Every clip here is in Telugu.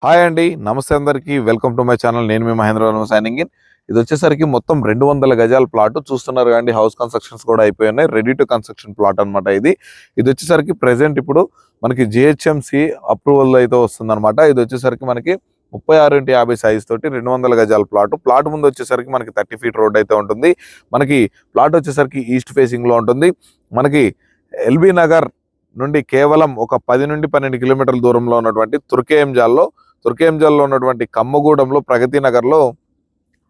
హాయ్ అండి, నమస్తే అందరికీ. Welcome to my channel. నేను మీ మహేంద్ర సైనింగ్ ఇన్. ఇది వచ్చేసరికి మొత్తం 200 గజాల ప్లాట్ చూస్తున్నారు కదండి. హౌస్ కన్స్ట్రక్షన్స్ కూడా అయిపోయినాయి. రెడీ టు కన్స్ట్రక్షన్ ప్లాట్ అనమాట ఇది వచ్చేసరికి ప్రెసెంట్ ఇప్పుడు మనకి జిహెచ్ఎంసి అప్రూవల్ అయితే వస్తుందన్నమాట. ఇది వచ్చేసరికి మనకి 36x50 సైజ్ తోటి 200 గజాల ప్లాట్ ముందు వచ్చేసరికి మనకి 30 ఫీట్ రోడ్ అయితే ఉంటుంది. మనకి ప్లాట్ వచ్చేసరికి ఈస్ట్ ఫేసింగ్ లో ఉంటుంది. మనకి ఎల్బీ నగర్ నుండి కేవలం ఒక 10 నుండి 12 కిలోమీటర్ల దూరంలో ఉన్నటువంటి తుర్కేంజల్లో ఉన్నటువంటి కమ్మగూడెంలో ప్రగతి నగర్లో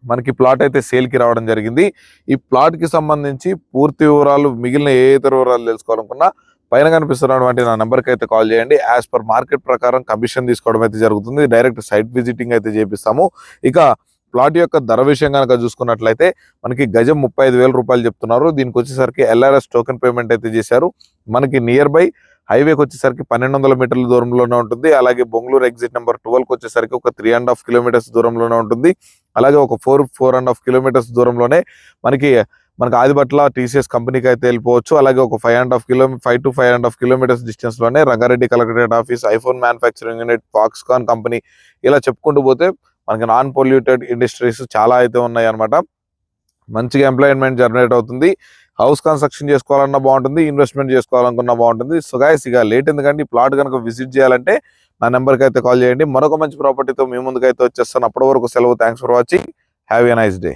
మనకి ప్లాట్ అయితే సేల్కి రావడం జరిగింది. ఈ ప్లాట్కి సంబంధించి పూర్తి వివరాలు, మిగిలిన ఏ ఇతర వివరాలు తెలుసుకోవాలనుకున్నా పైన కనిపిస్తున్నటువంటి నా నెంబర్కి అయితే కాల్ చేయండి. యాజ్ పర్ మార్కెట్ ప్రకారం కమిషన్ తీసుకోవడం అయితే జరుగుతుంది. డైరెక్ట్ సైట్ విజిటింగ్ అయితే చేపిస్తాము. ఇక ప్లాట్ యొక్క ధర విషయం కనుక చూసుకున్నట్లయితే మనకి గజం 35,000 రూపాయలు చెప్తున్నారు. దీనికి వచ్చేసరికి ఎల్ఆర్ఎస్ టోకెన్ పేమెంట్ అయితే చేశారు. మనకి నియర్ బై హైవేకి వచ్చేసరికి 1200 మీటర్ల దూరంలోనే ఉంటుంది. అలాగే బొంగళూరు ఎగ్జిట్ నెంబర్ 12కి వచ్చేసరికి ఒక 3.5 కిలోమీటర్స్ దూరంలోనే ఉంటుంది. అలాగే ఒక 4.5 కిలోమీటర్స్ దూరంలోనే మనకి ఆదిబట్ల టీసీఎస్ కంపెనీకి అయితే వెళ్ళిపోవచ్చు. అలాగే ఒక 5 to 5.5 కిలోమీటర్స్ డిస్టెన్స్ లోనే Rangareddy collectorate office, iPhone manufacturing unit, Foxconn company, ఇలా చెప్పుకుంటూ పోతే మనకి నాన్ పొల్యూటెడ్ ఇండస్ట్రీస్ చాలా అయితే ఉన్నాయి అనమాట. మంచిగా ఎంప్లాయ్మెంట్ జనరేట్ అవుతుంది. హౌస్ కన్స్ట్రక్షన్ చేసుకోవాలన్నా బాగుంటుంది, ఇన్వెస్ట్మెంట్ చేసుకోవాలనుకున్నా బాగుంటుంది. సో గైస్, ఇక లేట్ ఎందుకంటే ఈ ప్లాట్ కనుక విజిట్ చేయాలంటే నా నెంబర్కి అయితే కాల్ చేయండి. మరొక మంచి ప్రాపర్టీతో మీ ముందుకైతే వచ్చేస్తాను. అప్పటి వరకు సెలవు. Thanks for watching. Have a nice day.